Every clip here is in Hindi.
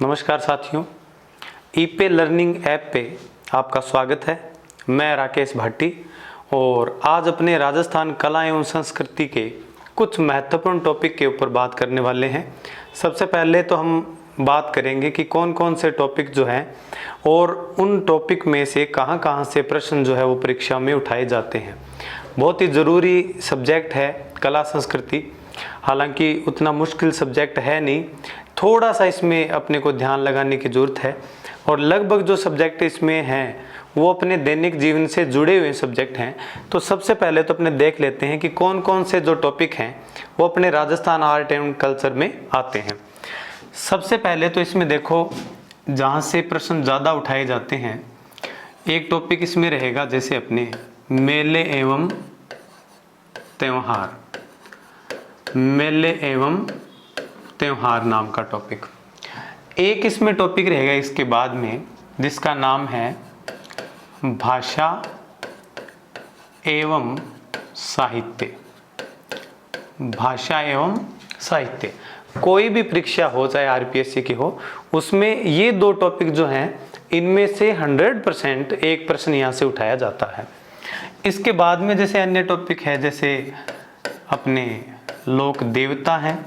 नमस्कार साथियों, ईपे लर्निंग ऐप पे आपका स्वागत है। मैं राकेश भाटी और आज अपने राजस्थान कला एवं संस्कृति के कुछ महत्वपूर्ण टॉपिक के ऊपर बात करने वाले हैं। सबसे पहले तो हम बात करेंगे कि कौन कौन से टॉपिक जो हैं और उन टॉपिक में से कहां कहां से प्रश्न जो है वो परीक्षा में उठाए जाते हैं। बहुत ही ज़रूरी सब्जेक्ट है कला संस्कृति, हालांकि उतना मुश्किल सब्जेक्ट है नहीं, थोड़ा सा इसमें अपने को ध्यान लगाने की ज़रूरत है और लगभग जो सब्जेक्ट इसमें हैं वो अपने दैनिक जीवन से जुड़े हुए सब्जेक्ट हैं। तो सबसे पहले तो अपने देख लेते हैं कि कौन कौन से जो टॉपिक हैं वो अपने राजस्थान आर्ट एंड कल्चर में आते हैं। सबसे पहले तो इसमें देखो जहाँ से प्रश्न ज़्यादा उठाए जाते हैं, एक टॉपिक इसमें रहेगा जैसे अपने मेले एवं त्यौहार, मेले एवं त्यौहार नाम का टॉपिक। एक इसमें टॉपिक रहेगा इसके बाद में जिसका नाम है भाषा एवं साहित्य, भाषा एवं साहित्य। कोई भी परीक्षा हो चाहे आरपीएससी की हो, उसमें ये दो टॉपिक जो हैं इनमें से 100% एक प्रश्न यहाँ से उठाया जाता है। इसके बाद में जैसे अन्य टॉपिक है जैसे अपने लोक देवता हैं,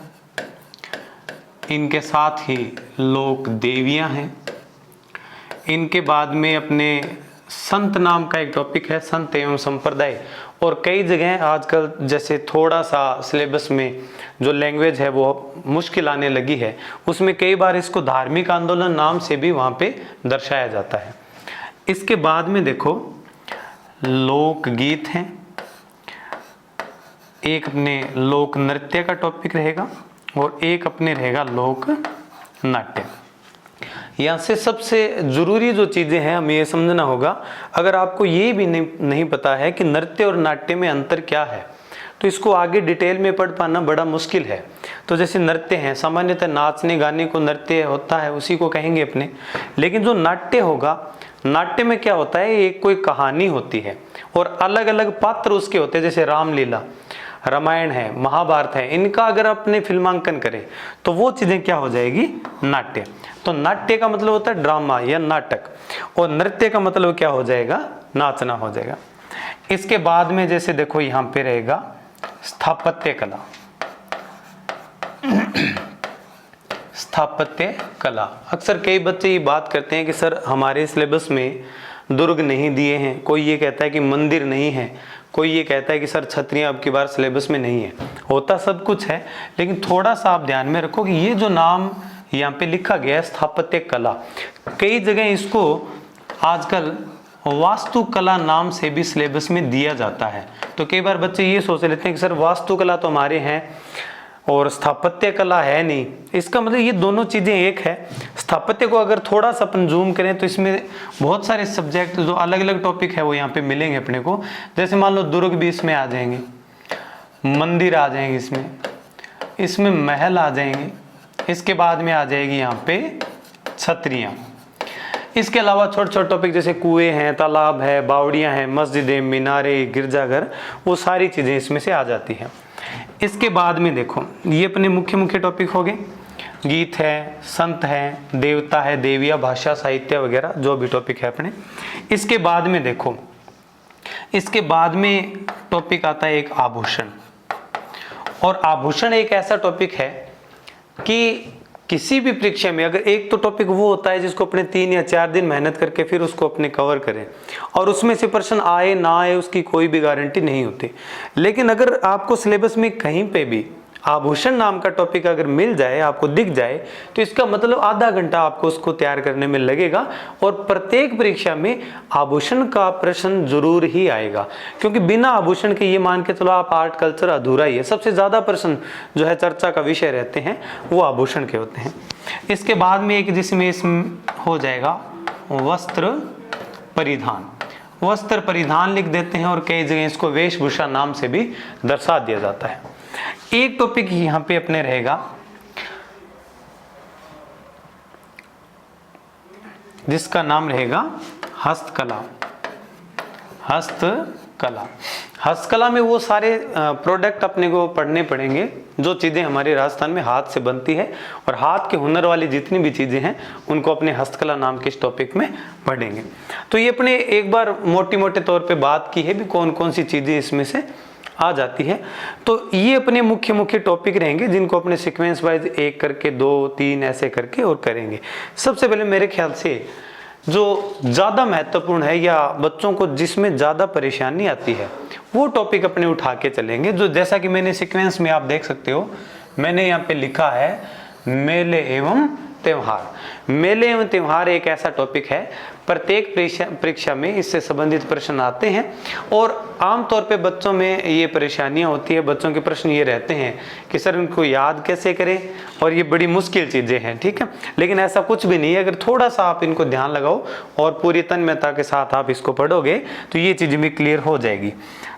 इनके साथ ही लोक देवियां हैं। इनके बाद में अपने संत नाम का एक टॉपिक है, संत एवं संप्रदाय। और कई जगह आजकल जैसे थोड़ा सा सिलेबस में जो लैंग्वेज है वो मुश्किल आने लगी है, उसमें कई बार इसको धार्मिक आंदोलन नाम से भी वहाँ पे दर्शाया जाता है। इसके बाद में देखो लोकगीत हैं, एक अपने लोक नृत्य का टॉपिक रहेगा और एक अपने रहेगा लोक नाट्य। यहाँ से सबसे ज़रूरी जो चीज़ें हैं हमें ये समझना होगा, अगर आपको ये भी नहीं पता है कि नृत्य और नाट्य में अंतर क्या है तो इसको आगे डिटेल में पढ़ पाना बड़ा मुश्किल है। तो जैसे नृत्य हैं, सामान्यतः नाचने गाने को नृत्य होता है, उसी को कहेंगे अपने। लेकिन जो नाट्य होगा, नाट्य में क्या होता है, एक कोई कहानी होती है और अलग अलग पात्र उसके होते हैं। जैसे रामलीला, रामायण है, महाभारत है, इनका अगर अपने फिल्मांकन करें तो वो चीज़ें क्या हो जाएगी, नाट्य। तो नाट्य का मतलब होता है ड्रामा या नाटक और नृत्य का मतलब क्या हो जाएगा, नाचना हो जाएगा। इसके बाद में जैसे देखो यहाँ पे रहेगा स्थापत्य कला, स्थापत्य कला। अक्सर कई बच्चे ये बात करते हैं कि सर हमारे सिलेबस में दुर्ग नहीं दिए हैं, कोई ये कहता है कि मंदिर नहीं है, कोई ये कहता है कि सर छतरियाँ अब की बार सिलेबस में नहीं है। होता सब कुछ है, लेकिन थोड़ा सा आप ध्यान में रखो कि ये जो नाम यहाँ पे लिखा गया है स्थापत्य कला, कई जगह इसको आजकल वास्तुकला नाम से भी सिलेबस में दिया जाता है। तो कई बार बच्चे ये सोच लेते हैं कि सर वास्तुकला तो हमारे हैं और स्थापत्य कला है नहीं। इसका मतलब ये दोनों चीज़ें एक है। स्थापत्य को अगर थोड़ा सा अपन जूम करें तो इसमें बहुत सारे सब्जेक्ट जो अलग अलग टॉपिक है वो यहाँ पे मिलेंगे अपने को। जैसे मान लो दुर्ग भी इसमें आ जाएंगे, मंदिर आ जाएंगे, इसमें महल आ जाएंगे, इसके बाद में आ जाएगी यहाँ पे छतरियाँ। इसके अलावा छोटे छोटे टॉपिक जैसे कुएं हैं, तालाब है, बावड़ियाँ हैं, मस्जिदें, मीनारे, गिरजाघर, वो सारी चीज़ें इसमें से आ जाती हैं। इसके बाद में देखो ये अपने मुख्य मुख्य टॉपिक हो गए, गीत है, संत है, देवता है, देविया, भाषा, साहित्य वगैरह जो भी टॉपिक है अपने। इसके बाद में देखो, इसके बाद में टॉपिक आता है एक आभूषण। और आभूषण एक ऐसा टॉपिक है कि किसी भी परीक्षा में अगर एक तो टॉपिक वो होता है जिसको अपने 3 या 4 दिन मेहनत करके फिर उसको अपने कवर करें और उसमें से प्रश्न आए ना आए उसकी कोई भी गारंटी नहीं होती। लेकिन अगर आपको सिलेबस में कहीं पे भी आभूषण नाम का टॉपिक अगर मिल जाए, आपको दिख जाए, तो इसका मतलब आधा घंटा आपको उसको तैयार करने में लगेगा और प्रत्येक परीक्षा में आभूषण का प्रश्न जरूर ही आएगा। क्योंकि बिना आभूषण के ये मान के चलो आप आर्ट कल्चर अधूरा ही है। सबसे ज़्यादा प्रश्न जो है चर्चा का विषय रहते हैं वो आभूषण के होते हैं। इसके बाद में एक जिसमें हो जाएगा वस्त्र परिधान, वस्त्र परिधान लिख देते हैं और कई जगह इसको वेशभूषा नाम से भी दर्शा दिया जाता है। एक टॉपिक यहां पे अपने रहेगा जिसका नाम रहेगा हस्तकला, हस्तकला। हस्तकला में वो सारे प्रोडक्ट अपने को पढ़ने पड़ेंगे जो चीज़ें हमारे राजस्थान में हाथ से बनती है, और हाथ के हुनर वाली जितनी भी चीज़ें हैं उनको अपने हस्तकला नाम के इस टॉपिक में पढ़ेंगे। तो ये अपने एक बार मोटे मोटे तौर पे बात की है भी कौन कौन सी चीज़ें इसमें से आ जाती है। तो ये अपने मुख्य मुख्य टॉपिक रहेंगे जिनको अपने सीक्वेंस वाइज एक करके 2-3 ऐसे करके और करेंगे। सबसे पहले मेरे ख्याल से जो ज़्यादा महत्वपूर्ण है या बच्चों को जिसमें ज़्यादा परेशानी आती है वो टॉपिक अपने उठा के चलेंगे, जो जैसा कि मैंने सीक्वेंस में आप देख सकते हो, मैंने यहाँ पे लिखा है मेले एवं त्योहार। मेले एवं त्योहार एक ऐसा टॉपिक है, प्रत्येक परीक्षा में इससे संबंधित प्रश्न आते हैं और आमतौर पे बच्चों में ये परेशानियां होती है। बच्चों के प्रश्न ये रहते हैं कि सर इनको याद कैसे करें, और ये बड़ी मुश्किल चीज़ें हैं, ठीक है। लेकिन ऐसा कुछ भी नहीं है, अगर थोड़ा सा आप इनको ध्यान लगाओ और पूरी तन्मयता के साथ आप इसको पढ़ोगे तो ये चीज़ें भी क्लियर हो जाएगी।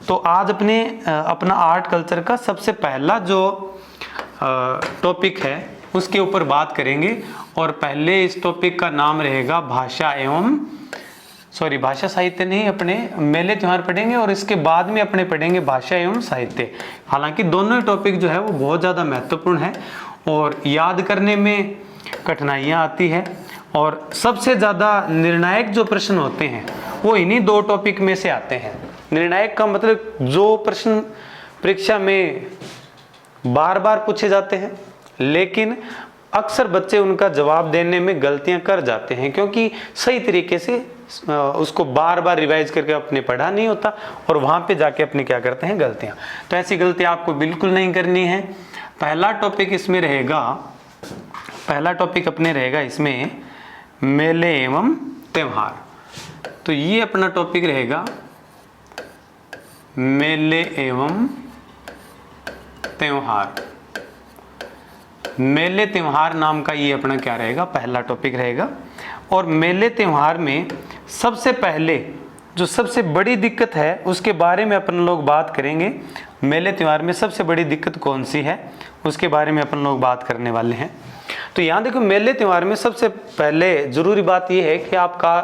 तो आज अपना आर्ट कल्चर का सबसे पहला जो टॉपिक है उसके ऊपर बात करेंगे, और पहले इस टॉपिक का नाम रहेगा भाषा साहित्य नहीं, अपने मेले त्योहार पढ़ेंगे और इसके बाद में अपने पढ़ेंगे भाषा एवं साहित्य। हालांकि दोनों टॉपिक जो है वो बहुत ज़्यादा महत्वपूर्ण है और याद करने में कठिनाइयाँ आती है, और सबसे ज़्यादा निर्णायक जो प्रश्न होते हैं वो इन्हीं 2 टॉपिक में से आते हैं। निर्णायक का मतलब जो प्रश्न परीक्षा में बार बार पूछे जाते हैं लेकिन अक्सर बच्चे उनका जवाब देने में गलतियां कर जाते हैं, क्योंकि सही तरीके से उसको बार बार रिवाइज करके अपने पढ़ा नहीं होता और वहां पे जाके अपने क्या करते हैं गलतियां। तो ऐसी गलतियां आपको बिल्कुल नहीं करनी है। पहला टॉपिक अपने रहेगा इसमें मेले एवं त्योहार। तो ये अपना टॉपिक रहेगा मेले एवं त्योहार। मेले त्योहार नाम का ये अपना क्या रहेगा, पहला टॉपिक रहेगा। और मेले त्योहार में सबसे पहले जो सबसे बड़ी दिक्कत है उसके बारे में अपन लोग बात करेंगे। मेले त्योहार में सबसे बड़ी दिक्कत कौन सी है उसके बारे में अपन लोग बात करने वाले हैं। तो यहाँ देखो, मेले त्योहार में सबसे पहले जरूरी बात यह है कि आपका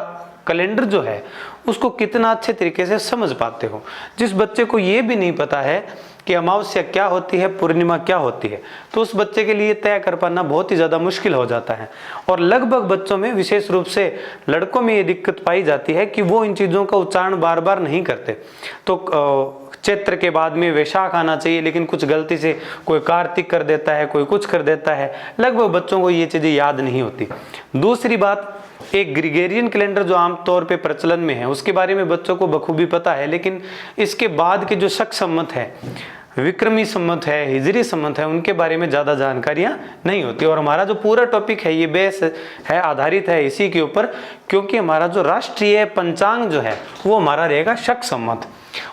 कैलेंडर जो है उसको कितना अच्छे तरीके से समझ पाते हो। जिस बच्चे को ये भी नहीं पता है कि अमावस्या क्या होती है, पूर्णिमा क्या होती है, तो उस बच्चे के लिए तय कर पाना बहुत ही ज़्यादा मुश्किल हो जाता है। और लगभग बच्चों में, विशेष रूप से लड़कों में ये दिक्कत पाई जाती है कि वो इन चीज़ों का उच्चारण बार बार नहीं करते। तो चैत्र के बाद में वैशाख आना चाहिए, लेकिन कुछ गलती से कोई कार्तिक कर देता है, कोई कुछ कर देता है। लगभग बच्चों को ये चीज़ें याद नहीं होती। दूसरी बात, एक ग्रिगोरियन कैलेंडर जो आमतौर पे प्रचलन में है उसके बारे में बच्चों को बखूबी पता है, लेकिन इसके बाद के जो शक सम्मत है, विक्रमी सम्मत है, हिजरी सम्मत है, उनके बारे में ज़्यादा जानकारियाँ नहीं होती। और हमारा जो पूरा टॉपिक है ये बेस है, आधारित है इसी के ऊपर, क्योंकि हमारा जो राष्ट्रीय पंचांग जो है वो हमारा रहेगा शक सम्मत।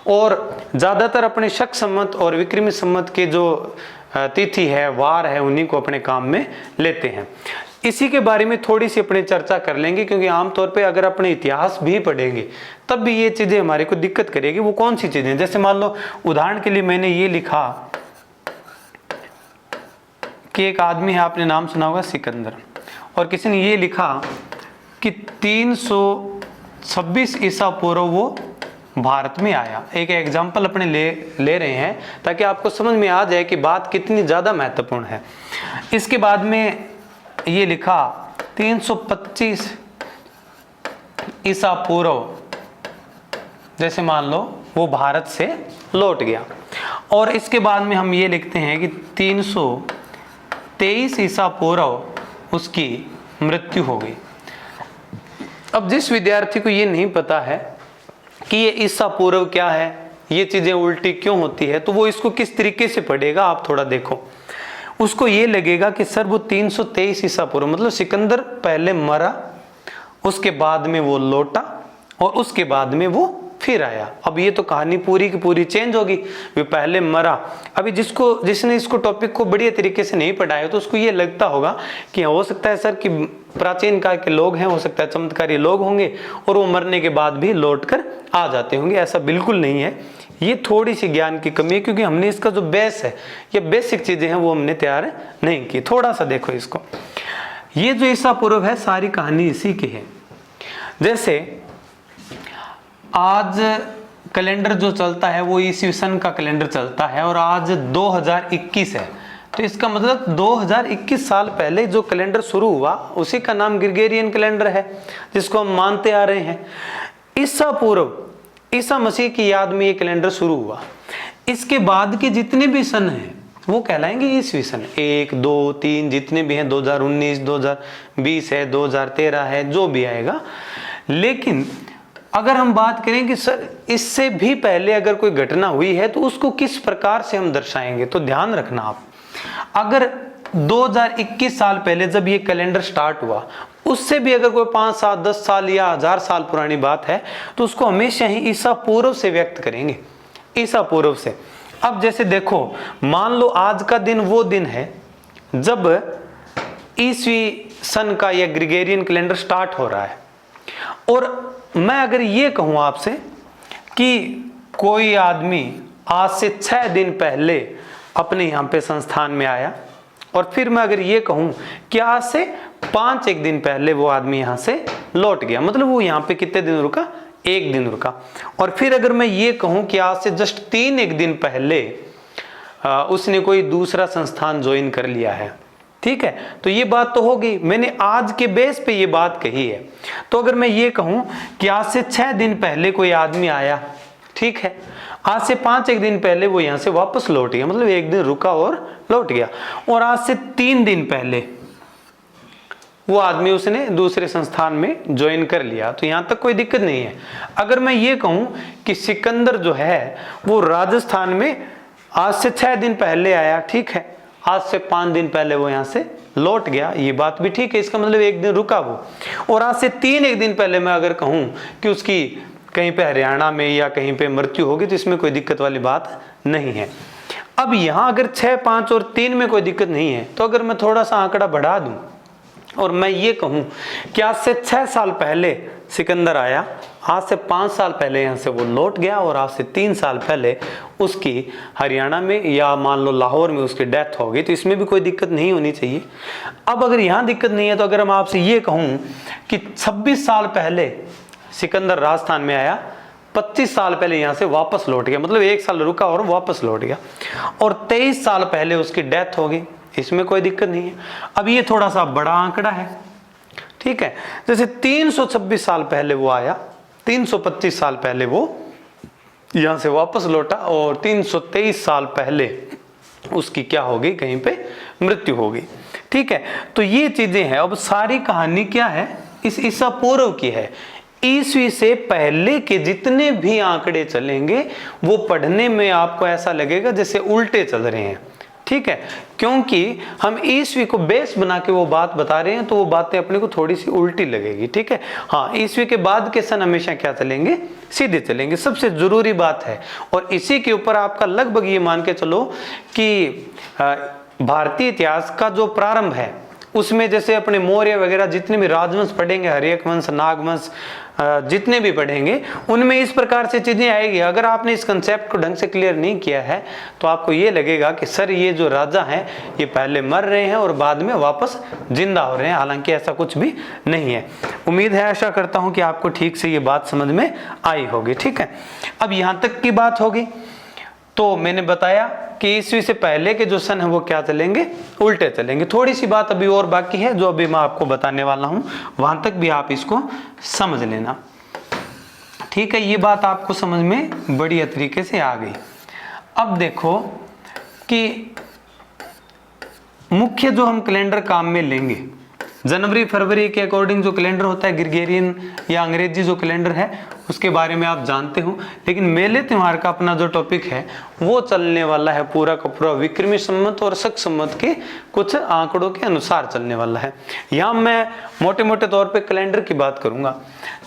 और ज़्यादातर अपने शक सम्मत और विक्रमी सम्मत के जो तिथि है, वार है, उन्हीं को अपने काम में लेते हैं। इसी के बारे में थोड़ी सी अपने चर्चा कर लेंगे, क्योंकि आमतौर पे अगर अपने इतिहास भी पढ़ेंगे तब भी ये चीज़ें हमारे को दिक्कत करेगी। वो कौन सी चीज़ें, जैसे मान लो उदाहरण के लिए मैंने ये लिखा कि एक आदमी है, आपने नाम सुना होगा सिकंदर, और किसी ने ये लिखा कि 326 ईसा पूर्व वो भारत में आया। एक एग्जाम्पल अपने ले रहे हैं ताकि आपको समझ में आ जाए कि बात कितनी ज़्यादा महत्वपूर्ण है। इसके बाद में ये लिखा 325 ईसा पूर्व, जैसे मान लो वो भारत से लौट गया। और इसके बाद में हम ये लिखते हैं कि 323 ईसा पूर्व उसकी मृत्यु हो गई। अब जिस विद्यार्थी को ये नहीं पता है कि ये ईसा पूर्व क्या है, ये चीज़ें उल्टी क्यों होती है, तो वो इसको किस तरीके से पढ़ेगा आप थोड़ा देखो। उसको ये लगेगा कि सर वो 323 ईसा पूर्व मतलब सिकंदर पहले मरा, उसके बाद में वो लौटा और उसके बाद में वो फिर आया। अब ये तो कहानी पूरी की पूरी चेंज होगी। वो पहले मरा, अभी जिसने इसको टॉपिक को बढ़िया तरीके से नहीं पढ़ाया तो उसको ये लगता होगा कि हो सकता है सर कि प्राचीन काल के लोग हैं, हो सकता है चमत्कारी लोग होंगे और वो मरने के बाद भी लौट कर आ जाते होंगे। ऐसा बिल्कुल नहीं है, ये थोड़ी सी ज्ञान की कमी है, क्योंकि हमने इसका जो बेस है, ये बेसिक चीजें हैं वो हमने तैयार नहीं की। थोड़ा सा देखो इसको, ये जो ईसा पूर्व है सारी कहानी इसी की है। जैसे आज कैलेंडर जो चलता है वो ईस्वी सन का कैलेंडर चलता है और आज 2021 है, तो इसका मतलब 2021 साल पहले जो कैलेंडर शुरू हुआ उसी का नाम ग्रिगोरियन कैलेंडर है, जिसको हम मानते आ रहे हैं। ईसा पूर्व ईसा मसीह की याद में ये कैलेंडर शुरू हुआ। इसके बाद के जितने भी सन हैं वो कहलाएंगे ईस्वी सन, 1, 2, 3 जितने भी हैं, 2019, 2020 है, 2013 है, जो भी आएगा। लेकिन अगर हम बात करें कि सर इससे भी पहले अगर कोई घटना हुई है तो उसको किस प्रकार से हम दर्शाएंगे, तो ध्यान रखना आप, अगर 2021 साल पहले जब ये कैलेंडर स्टार्ट हुआ उससे भी अगर कोई 5 साल 10 साल या 1000 साल पुरानी बात है तो उसको हमेशा ही ईसा पूर्व से व्यक्त करेंगे, ईसा पूर्व से। अब जैसे देखो, मान लो आज का दिन वो दिन है जब ईस्वी सन का या ग्रिगोरियन कैलेंडर स्टार्ट हो रहा है, और मैं अगर ये कहूँ आपसे कि कोई आदमी आज से 6 दिन पहले अपने यहाँ पे संस्थान में आया, और फिर मैं अगर ये कहूँ कि आज से 5 दिन पहले वो आदमी यहाँ से लौट गया, मतलब वो यहाँ पे कितने दिन रुका, 1 दिन रुका। और फिर अगर मैं ये कहूँ कि आज से जस्ट 3 दिन पहले उसने कोई दूसरा संस्थान ज्वाइन कर लिया है, ठीक है, तो ये बात तो होगी, मैंने आज के बेस पे ये बात कही है। तो अगर मैं ये कहूँ कि आज से 6 दिन पहले कोई आदमी आया, ठीक है, आज से 5 दिन पहले वो यहाँ से वापस लौट गया, मतलब 1 दिन रुका और लौट गया, और आज से 3 दिन पहले वो आदमी उसने दूसरे संस्थान में ज्वाइन कर लिया, तो यहाँ तक कोई दिक्कत नहीं है। अगर मैं ये कहूँ कि सिकंदर जो है वो राजस्थान में आज से 6 दिन पहले आया, ठीक है, आज से 5 दिन पहले वो यहाँ से लौट गया, ये बात भी ठीक है, इसका मतलब 1 दिन रुका वो। और आज से 3 दिन पहले मैं अगर कहूँ कि उसकी कहीं पे हरियाणा में या कहीं पे मृत्यु होगी, तो इसमें कोई दिक्कत वाली बात नहीं है। अब यहाँ अगर 6, 5 और 3 में कोई दिक्कत नहीं है, तो अगर मैं थोड़ा सा आंकड़ा बढ़ा दूं और मैं ये कहूँ कि आज से 6 साल पहले सिकंदर आया, आज से 5 साल पहले यहाँ से वो लौट गया, और आज से 3 साल पहले उसकी हरियाणा में या मान लो लाहौर में उसकी डेथ हो गई, तो इसमें भी कोई दिक्कत नहीं होनी चाहिए। अब अगर यहाँ दिक्कत नहीं है, तो अगर मैं आपसे ये कहूँ कि 26 साल पहले सिकंदर राजस्थान में आया, 25 साल पहले यहाँ से वापस लौट गया, मतलब 1 साल रुका और वापस लौट गया, और 23 साल पहले उसकी डेथ हो गई, इसमें कोई दिक्कत नहीं है। अब ये थोड़ा सा बड़ा आंकड़ा है, ठीक है, जैसे 326 साल पहले वो आया, 325 साल पहले वो यहाँ से वापस लौटा, और 323 साल पहले उसकी क्या हो गई, कहीं पे मृत्यु हो गई, ठीक है। तो ये चीजें हैं। अब सारी कहानी क्या है, इस ईसा पूर्व की है। ईस्वी से पहले के जितने भी आंकड़े चलेंगे वो पढ़ने में आपको ऐसा लगेगा जैसे उल्टे चल रहे हैं, ठीक है, क्योंकि हम ईस्वी को बेस बना के वो बात बता रहे हैं, तो वो बातें अपने को थोड़ी सी उल्टी लगेगी, ठीक है। हाँ, ईस्वी के बाद के सन हमेशा क्या चलेंगे, सीधे चलेंगे, सबसे जरूरी बात है। और इसी के ऊपर आपका लगभग ये मान के चलो कि भारतीय इतिहास का जो प्रारंभ है उसमें जैसे अपने मौर्य वगैरह जितने भी राजवंश पढ़ेंगे, हर्यक वंश, नागवंश, जितने भी पढ़ेंगे, उनमें इस प्रकार से चीजें आएगी। अगर आपने इस कंसेप्ट को ढंग से क्लियर नहीं किया है तो आपको ये लगेगा कि सर ये जो राजा हैं ये पहले मर रहे हैं और बाद में वापस जिंदा हो रहे हैं, हालांकि ऐसा कुछ भी नहीं है। उम्मीद है, आशा करता हूं कि आपको ठीक से ये बात समझ में आई होगी, ठीक है। अब यहां तक की बात होगी, तो मैंने बताया कि ईस्वी से पहले के जो सन है वो क्या चलेंगे, उल्टे चलेंगे। थोड़ी सी बात अभी और बाकी है जो अभी मैं आपको बताने वाला हूं, वहां तक भी आप इसको समझ लेना, ठीक है। ये बात आपको समझ में बढ़िया तरीके से आ गई। अब देखो कि मुख्य जो हम कैलेंडर काम में लेंगे, जनवरी फरवरी के अकॉर्डिंग जो कैलेंडर होता है, ग्रिगोरियन या अंग्रेजी जो कैलेंडर है उसके बारे में आप जानते हो, लेकिन मेले त्योहार का अपना जो टॉपिक है वो चलने वाला है पूरा का पूरा विक्रमी संवत और शक संवत के कुछ आंकड़ों के अनुसार चलने वाला है। यहाँ मैं मोटे मोटे तौर पे कैलेंडर की बात करूंगा।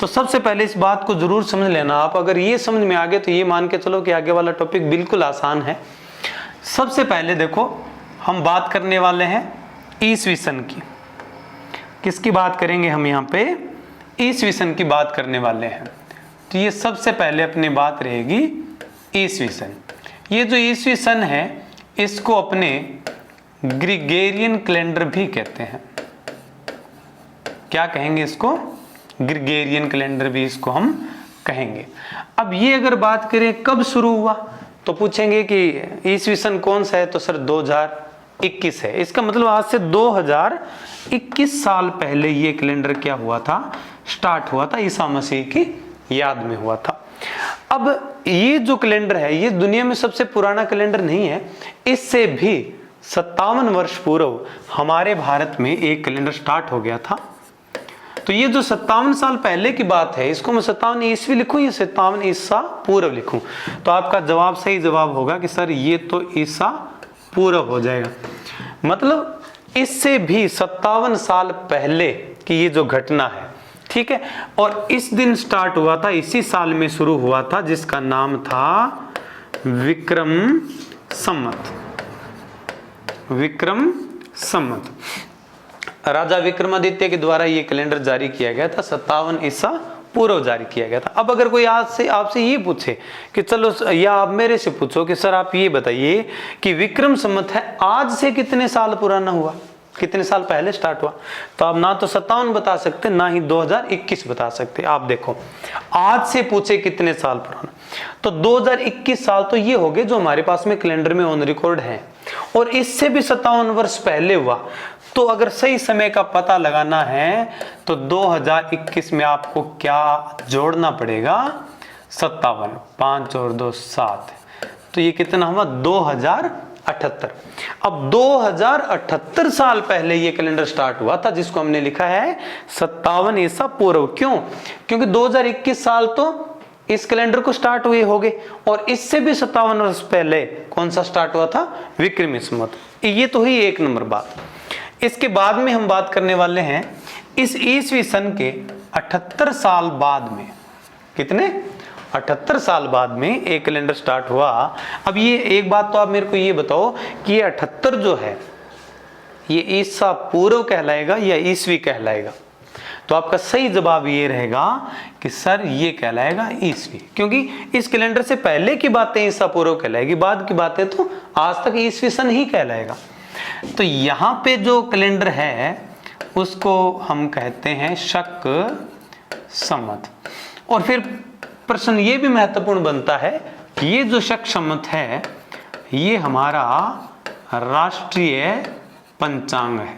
तो सबसे पहले इस बात को जरूर समझ लेना आप, अगर ये समझ में आ गए तो ये मान के चलो कि आगे वाला टॉपिक बिल्कुल आसान है। सबसे पहले देखो, हम बात करने वाले हैं ईस्वी सन की। किसकी बात करेंगे हम यहाँ पे, ईस्वी सन की बात करने वाले हैं। तो ये सबसे पहले अपनी बात रहेगी ईस्वी सन। ये जो ईस्वी सन है इसको अपने ग्रिगोरियन कैलेंडर भी कहते हैं। क्या कहेंगे इसको, ग्रिगोरियन कैलेंडर भी इसको हम कहेंगे। अब ये अगर बात करें कब शुरू हुआ, तो पूछेंगे कि ईस्वी सन कौन सा है, तो सर 2021 है। इसका मतलब आज से 2021 साल पहले ये कैलेंडर क्या हुआ था, स्टार्ट हुआ था, ईसा मसीह की याद में हुआ था। अब ये जो कैलेंडर है ये दुनिया में सबसे पुराना कैलेंडर नहीं है, इससे भी 57 वर्ष पूर्व हमारे भारत में एक कैलेंडर स्टार्ट हो गया था। तो ये जो 57 साल पहले की बात है, इसको मैं 57 ईस्वी लिखूं या 57 ईसा पूर्व लिखूं, तो आपका जवाब सही जवाब होगा कि सर ये तो ईसा पूर्व हो जाएगा। मतलब इससे भी 57 साल पहले की ये जो घटना है, ठीक है, और इस दिन स्टार्ट हुआ था, इसी साल में शुरू हुआ था, जिसका नाम था विक्रम संवत। विक्रम संवत राजा विक्रमादित्य के द्वारा ये कैलेंडर जारी किया गया था, 57 ईसा पूर्व जारी किया गया था। अब अगर कोई आज से आपसे ये पूछे कि चलो, या आप मेरे से पूछो कि सर आप ये बताइए कि विक्रम संवत है आज से कितने साल पुराना हुआ, कितने साल पहले स्टार्ट हुआ, तो आप ना तो 57 बता सकते ना ही 2021 बता सकते। आप देखो, आज से पूछे कितने साल पुराना, तो 2021 साल तो ये हो गए जो हमारे पास में कैलेंडर में ऑन रिकॉर्ड है, और इससे भी 57 वर्ष पहले हुआ। तो अगर सही समय का पता लगाना है तो 2021 में आपको क्या जोड़ना पड़ेगा, 57, 5 और 2 7, तो ये कितना हुआ 2078। अब 2078 साल पहले ये कैलेंडर स्टार्ट हुआ था, जिसको हमने लिखा है 57 ईसा पूर्व। क्यों? क्योंकि 2021 साल तो इस कैलेंडर को स्टार्ट हुए हो गए, और इससे भी 57 वर्ष पहले कौन सा स्टार्ट हुआ था, विक्रमी संवत। ये तो ही 1 नंबर बात। इसके बाद में हम बात करने वाले हैं इस ईस्वी सन के 78 साल बाद में, कितने 78 साल बाद में एक कैलेंडर स्टार्ट हुआ। अब ये एक बात तो आप मेरे को ये बताओ कि ये 78 जो है ये ईसा पूर्व कहलाएगा या ईस्वी कहलाएगा, तो आपका सही जवाब ये रहेगा कि सर ये कहलाएगा ईस्वी, क्योंकि इस कैलेंडर से पहले की बातें ईसा पूर्व कहलाएगी, बाद की बातें तो आज तक ईस्वी सन ही कहलाएगा। तो यहाँ पे जो कैलेंडर है उसको हम कहते हैं शक संवत। और फिर प्रश्न ये भी महत्वपूर्ण बनता है कि ये जो शक संवत है ये हमारा राष्ट्रीय पंचांग है।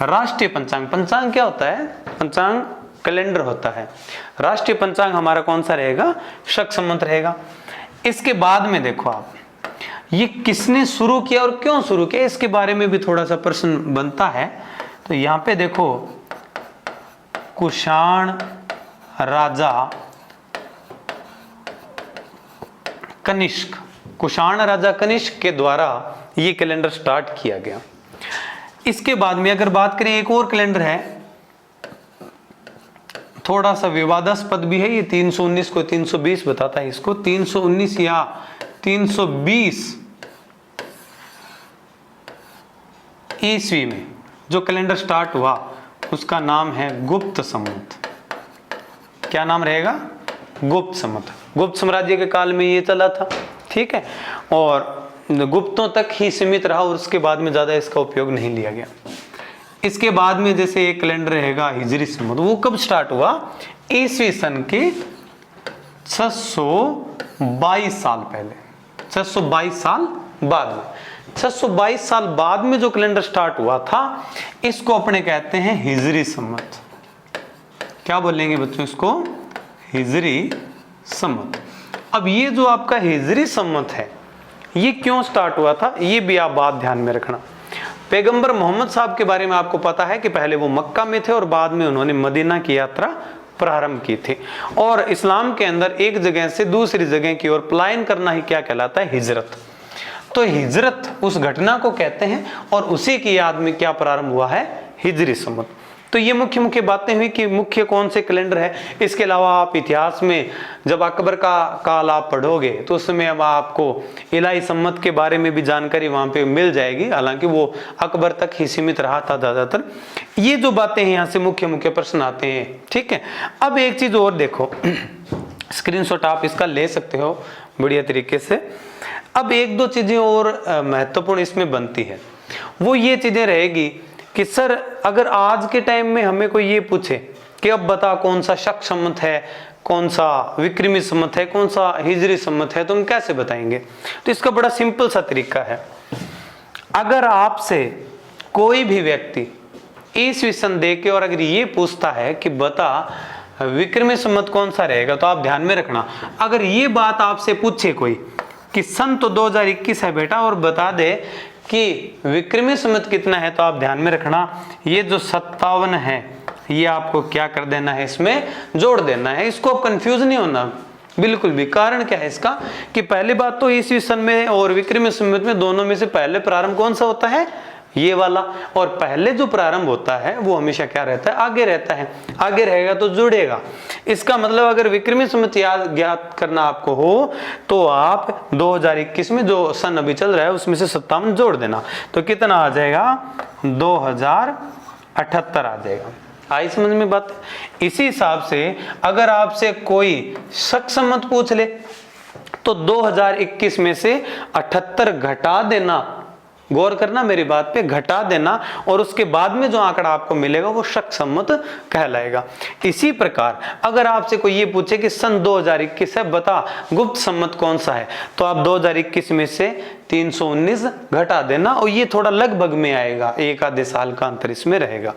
राष्ट्रीय पंचांग, पंचांग क्या होता है, पंचांग कैलेंडर होता है। राष्ट्रीय पंचांग हमारा कौन सा रहेगा, शक संवत रहेगा। इसके बाद में देखो आप, ये किसने शुरू किया और क्यों शुरू किया, इसके बारे में भी थोड़ा सा प्रश्न बनता है। तो यहाँ पे देखो, कुषाण राजा कनिष्क, कुषाण राजा कनिष्क के द्वारा ये कैलेंडर स्टार्ट किया गया। इसके बाद में अगर बात करें, एक और कैलेंडर है, थोड़ा सा विवादास्पद भी है, ये 319 को 320 बताता है, इसको 319 या 320 ईस्वी में जो कैलेंडर स्टार्ट हुआ उसका नाम है गुप्त संवत। क्या नाम रहेगा, गुप्त संवत। गुप्त साम्राज्य के काल में ये चला था, ठीक है, और गुप्तों तक ही सीमित रहा और उसके बाद में ज्यादा इसका उपयोग नहीं लिया गया। इसके बाद में जैसे एक कैलेंडर रहेगा हिजरी संवत, वो कब स्टार्ट हुआ, ईस्वी सन के 622 साल पहले, 622 साल बाद में। 622 साल बाद में जो कैलेंडर स्टार्ट हुआ था इसको अपने कहते हैं हिजरी संवत। क्या बोलेंगे बच्चों इसको, हिजरी संवत। अब ये जो आपका हिजरी संवत है ये क्यों स्टार्ट हुआ था, ये भी आप बात ध्यान में रखना। पैगंबर मोहम्मद साहब के बारे में आपको पता है कि पहले वो मक्का में थे और बाद में उन्होंने मदीना की यात्रा प्रारंभ की थी। और इस्लाम के अंदर एक जगह से दूसरी जगह की ओर पलायन करना ही क्या कहलाता है, हिजरत। तो हिजरत उस घटना को कहते हैं और उसी की याद में क्या प्रारंभ हुआ है, हिजरी संवत। तो ये मुख्य मुख्य बातें हुई कि मुख्य कौन से कैलेंडर है। इसके अलावा आप इतिहास में जब अकबर का काल आप पढ़ोगे तो उसमें अब आपको इलाही संवत के बारे में भी जानकारी वहां पे मिल जाएगी, हालांकि वो अकबर तक ही सीमित रहा था ज्यादातर। ये जो बातें हैं यहाँ से मुख्य मुख्य प्रश्न आते हैं, ठीक है। अब एक चीज और देखो, स्क्रीनशॉट आप इसका ले सकते हो बढ़िया तरीके से। अब एक दो चीजें और महत्वपूर्ण इसमें बनती है, वो ये चीजें रहेगी कि सर अगर आज के टाइम में हमें कोई ये पूछे कि अब बता कौन सा शक सम्मत है, कौन सा विक्रमी सम्मत है, कौन सा हिजरी सम्मत है, तो हम कैसे बताएंगे? तो इसका बड़ा सिंपल सा तरीका है। अगर आपसे कोई भी व्यक्ति ईस्वी सन दे के और अगर ये पूछता है कि बता विक्रमी सम्मत कौन सा रहेगा, तो आप ध्यान में रखना, अगर ये बात आपसे पूछे कोई कि सन तो 2021 है बेटा और बता दे कि विक्रमी सम्मत कितना है, तो आप ध्यान में रखना ये जो 57 है ये आपको क्या कर देना है, इसमें जोड़ देना है। इसको कंफ्यूज नहीं होना बिल्कुल भी। कारण क्या है इसका कि पहली बात तो ईस्वी सन में और विक्रमी सम्मत में दोनों में से पहले प्रारंभ कौन सा होता है, ये वाला, और पहले जो प्रारंभ होता है वो हमेशा क्या रहता है, आगे रहता है। आगे रहेगा तो जुड़ेगा। इसका मतलब अगर विक्रमी सम्मत ज्ञात करना आपको हो तो आप 2021 में जो सन अभी चल रहा है उसमें से 57 जोड़ देना, तो कितना आ जाएगा, 2078 आ जाएगा। आई समझ में बात? इसी हिसाब से अगर आपसे कोई शक सम्मत पूछ ले तो 2021 में से 78 घटा देना, गौर करना मेरी बात पे, घटा देना, और उसके बाद में जो आंकड़ा आपको मिलेगा वो शक सम्मत कहलाएगा। इसी प्रकार अगर आपसे कोई ये पूछे कि सन 2021 है बता गुप्त सम्मत कौन सा है, तो आप 2021 में से 319 घटा देना, और ये थोड़ा लगभग में आएगा, एक आधे साल का अंतर इसमें रहेगा।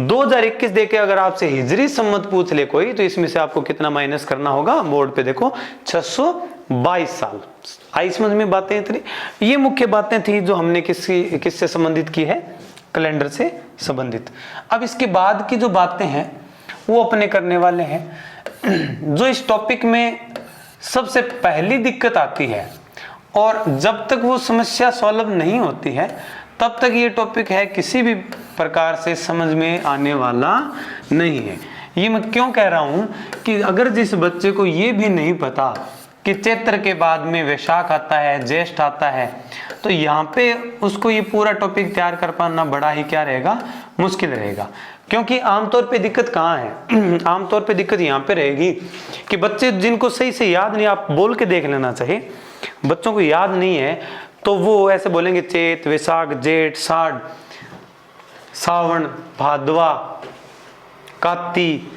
2021 देके अगर आपसे हिजरी सम्मत पूछ ले कोई, तो इसमें से आपको कितना माइनस करना होगा, बोर्ड पे देखो 622 साल। आई समझ में बातें इतनी? ये मुख्य बातें थी जो हमने किससे संबंधित की है, कैलेंडर से संबंधित। अब इसके बाद की जो बातें हैं वो अपने करने वाले हैं। जो इस टॉपिक में सबसे पहली दिक्कत आती है और जब तक वो समस्या सॉल्व नहीं होती है तब तक ये टॉपिक है किसी भी प्रकार से समझ में आने वाला नहीं है। ये मैं क्यों कह रहा हूं कि अगर जिस बच्चे को ये भी नहीं पता कि चैत्र के बाद में वैशाख आता है, ज्येष्ठ आता है, तो यहाँ पे उसको ये पूरा टॉपिक तैयार कर पाना बड़ा ही क्या रहेगा, मुश्किल रहेगा। क्योंकि आमतौर पे दिक्कत कहाँ है, आमतौर पे दिक्कत यहाँ पे रहेगी कि बच्चे जिनको सही से याद नहीं, आप बोल के देख लेना चाहिए, बच्चों को याद नहीं है तो वो ऐसे बोलेंगे चैत, वैशाख, जेठ, साढ़, सावन, भादवा, काती,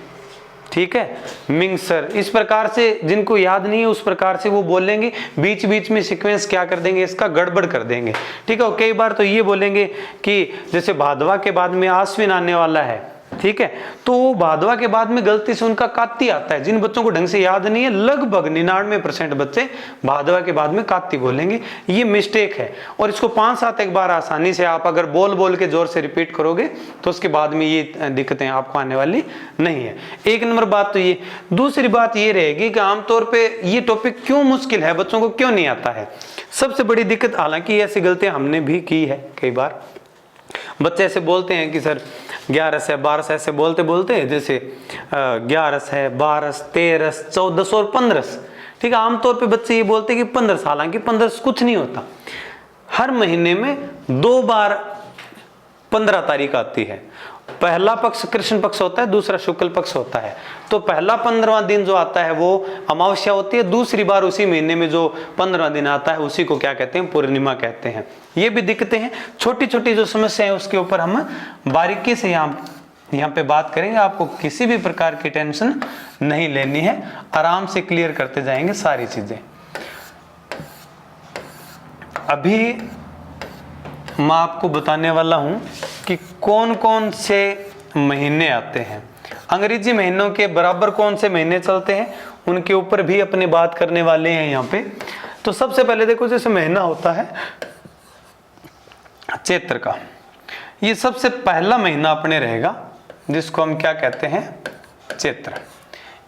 ठीक है, मिंगसर, इस प्रकार से जिनको याद नहीं है उस प्रकार से वो बोलेंगे, बीच बीच में सीक्वेंस क्या कर देंगे, इसका गड़बड़ कर देंगे, ठीक है। और कई बार तो ये बोलेंगे कि जैसे भादवा के बाद में आश्विन आने वाला है, ठीक है, तो वो भादवा के बाद में गलती से उनका कात्ती आता है। जिन बच्चों को ढंग से याद नहीं है, लगभग 99% बच्चे भादवा के बाद में कात्ती बोलेंगे, ये मिस्टेक है। और इसको 5-7 एक बार आसानी से आप अगर बोल बोल के जोर से रिपीट करोगे तो उसके बाद में ये दिक्कतें आपको आने वाली नहीं है। एक नंबर बात तो ये। दूसरी बात ये रहेगी कि आमतौर पर ये टॉपिक क्यों मुश्किल है, बच्चों को क्यों नहीं आता है। सबसे बड़ी दिक्कत, हालांकि ऐसी गलतियां हमने भी की है कई बार, बच्चे ऐसे बोलते हैं कि सर 11 है 12 ऐसे बोलते बोलते जैसे 11 है 12 13 14 और 15, ठीक है। आमतौर पे बच्चे ये बोलते हैं कि 15, हालांकि 15 कुछ नहीं होता। हर महीने में 2 बार 15 तारीख आती है। पहला पक्ष कृष्ण पक्ष होता है, दूसरा शुक्ल पक्ष होता है। तो पहला 15वां दिन जो आता है वो अमावस्या होती है, दूसरी बार उसी महीने में जो 15वां दिन आता है उसी को क्या कहते हैं, पूर्णिमा कहते हैं। ये भी दिक्कतें हैं, छोटी छोटी जो समस्या है उसके ऊपर हम बारीकी से यहाँ पे बात करेंगे। आपको किसी भी प्रकार की टेंशन नहीं लेनी है, आराम से क्लियर करते जाएंगे सारी चीजें। अभी मैं आपको बताने वाला हूं कि कौन कौन से महीने आते हैं, अंग्रेजी महीनों के बराबर कौन से महीने चलते हैं, उनके ऊपर भी अपने बात करने वाले हैं यहाँ पे। तो सबसे पहले देखो, जैसे महीना होता है चैत्र का, ये सबसे पहला महीना अपने रहेगा जिसको हम क्या कहते हैं, चैत्र।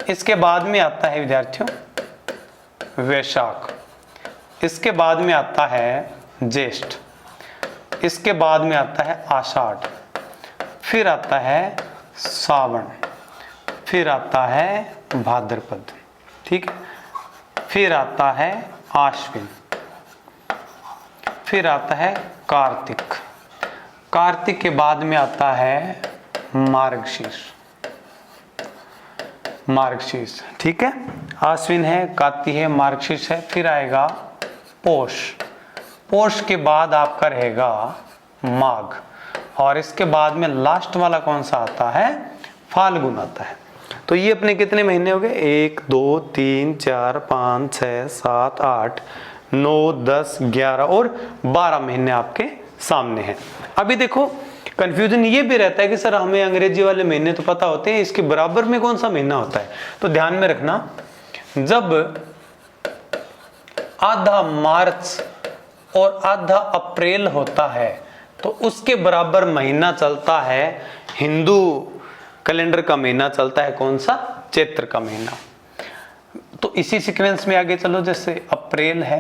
इसके बाद में आता है विद्यार्थियों वैशाख, इसके बाद में आता है ज्येष्ठ, इसके बाद में आता है आषाढ़, फिर आता है सावन, फिर आता है भाद्रपद, ठीक है, फिर आता है आश्विन, फिर आता है कार्तिक, कार्तिक के बाद में आता है मार्गशीर्ष, मार्गशीर्ष, ठीक है। आश्विन है, कार्तिक है, मार्गशीर्ष है, फिर आएगा पोष, पोष के बाद आपका रहेगा माघ, और इसके बाद में लास्ट वाला कौन सा आता है, फाल्गुन आता है। तो ये अपने कितने महीने हो गए, 1 2 3 4 5 6 7 8 9 10 11 और 12 महीने आपके सामने हैं। अभी देखो कंफ्यूजन ये भी रहता है कि सर हमें अंग्रेजी वाले महीने तो पता होते हैं, इसके बराबर में कौन सा महीना होता है। तो ध्यान में रखना, जब आधा मार्च और आधा अप्रैल होता है तो उसके बराबर महीना चलता है, हिंदू कैलेंडर का महीना चलता है कौन सा, चैत्र का महीना। तो इसी सीक्वेंस में आगे चलो, जैसे अप्रैल है,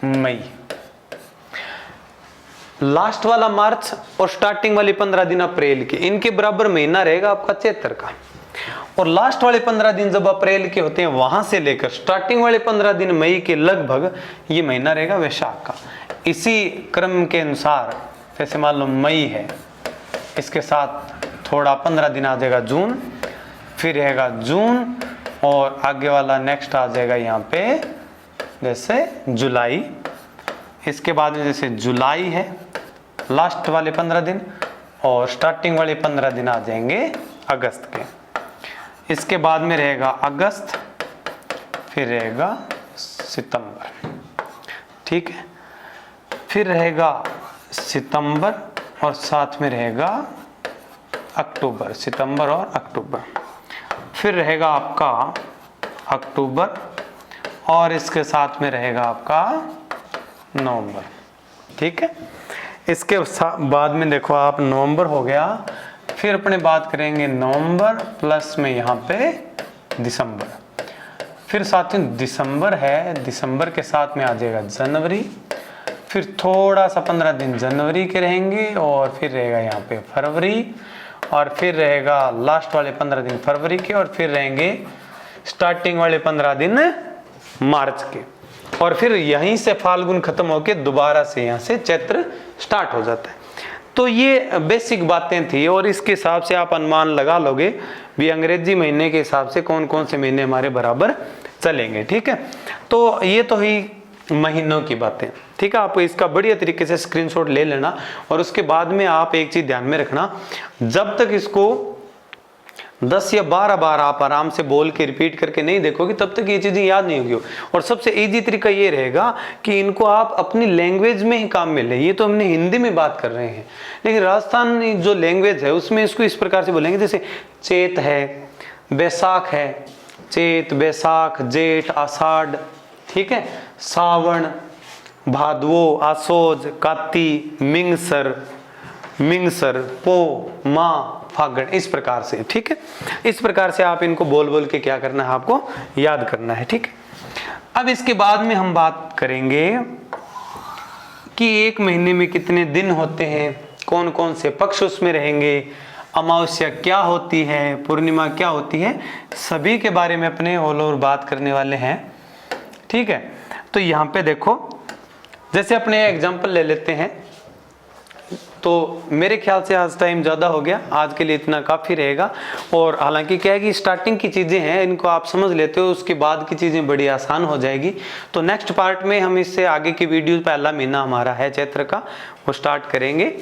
मई, लास्ट वाला मार्च और स्टार्टिंग वाली 15 दिन अप्रैल के, इनके बराबर महीना रहेगा आपका चैत्र का। और लास्ट वाले 15 दिन जब अप्रैल के होते हैं, वहां से लेकर स्टार्टिंग वाले 15 दिन मई के लगभग ये महीना रहेगा वैशाख का। इसी क्रम के अनुसार जैसे मान लो मई है, इसके साथ थोड़ा 15 दिन आ जाएगा जून, फिर रहेगा जून और आगे वाला नेक्स्ट आ जाएगा यहाँ पे जैसे जुलाई। इसके बाद में जैसे जुलाई है लास्ट वाले 15 दिन और स्टार्टिंग वाले 15 दिन आ जाएंगे अगस्त के। इसके बाद में रहेगा अगस्त, फिर रहेगा सितंबर, ठीक है, फिर रहेगा सितंबर और साथ में रहेगा अक्टूबर, सितंबर और अक्टूबर, फिर रहेगा आपका अक्टूबर और इसके साथ में रहेगा आपका नवंबर, ठीक है। इसके बाद में देखो आप नवंबर हो गया, फिर अपने बात करेंगे नवंबर प्लस में यहाँ पे दिसंबर, फिर साथ में दिसंबर है, दिसंबर के साथ में आ जाएगा जनवरी, फिर थोड़ा सा 15 दिन जनवरी के रहेंगे और फिर रहेगा यहाँ पे फरवरी और फिर रहेगा लास्ट वाले 15 दिन फरवरी के और फिर रहेंगे स्टार्टिंग वाले 15 दिन मार्च के और फिर यहीं से फाल्गुन खत्म होके दोबारा से यहाँ से चैत्र स्टार्ट हो जाता है। तो ये बेसिक बातें थी और इसके हिसाब से आप अनुमान लगा लोगे भी अंग्रेजी महीने के हिसाब से कौन कौन से महीने हमारे बराबर चलेंगे, ठीक है। तो ये तो ही महीनों की बातें, ठीक है। आप इसका बढ़िया तरीके से स्क्रीनशॉट ले लेना और उसके बाद में आप एक चीज ध्यान में रखना, जब तक इसको 10 या 12 बार आप आराम से बोल के रिपीट करके नहीं देखोगे तब तक ये चीजें याद नहीं होगी। और सबसे इजी तरीका ये रहेगा कि इनको आप अपनी लैंग्वेज में ही काम में ले। ये तो हमने हिंदी में बात कर रहे हैं, लेकिन राजस्थानी जो लैंग्वेज है उसमें इसको इस प्रकार से बोलेंगे, जैसे चैत है, बैसाख है, चैत, बैसाख, जेठ, आषाढ़, ठीक है, सावन, भादवो, आसोज, काती, मिंगसर, पो, माह, फागण, इस प्रकार से, ठीक है। इस प्रकार से आप इनको बोल बोल के क्या करना है, आपको याद करना है, ठीक है। अब इसके बाद में हम बात करेंगे कि एक महीने में कितने दिन होते हैं, कौन कौन से पक्ष उसमें रहेंगे, अमावस्या क्या होती है, पूर्णिमा क्या होती है, सभी के बारे में अपने ऑल ओवर बात करने वाले हैं, ठीक है। तो यहाँ पे देखो, जैसे अपने एग्जाम्पल ले लेते हैं। तो मेरे ख्याल से आज टाइम ज़्यादा हो गया, आज के लिए इतना काफ़ी रहेगा। और हालांकि क्या है कि स्टार्टिंग की चीज़ें हैं, इनको आप समझ लेते हो, उसके बाद की चीज़ें बड़ी आसान हो जाएगी। तो नेक्स्ट पार्ट में हम इससे आगे की वीडियो, पहला महीना हमारा है चैत्र का, वो स्टार्ट करेंगे,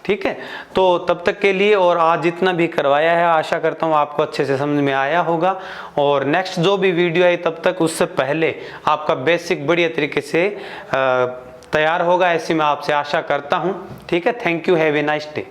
ठीक है। तो तब तक के लिए, और आज जितना भी करवाया है आशा करता हूँ आपको अच्छे से समझ में आया होगा। और नेक्स्ट जो भी वीडियो आई तब तक उससे पहले आपका बेसिक बढ़िया तरीके से तैयार होगा, ऐसी मैं आपसे आशा करता हूँ, ठीक है। Thank you, have a nice day.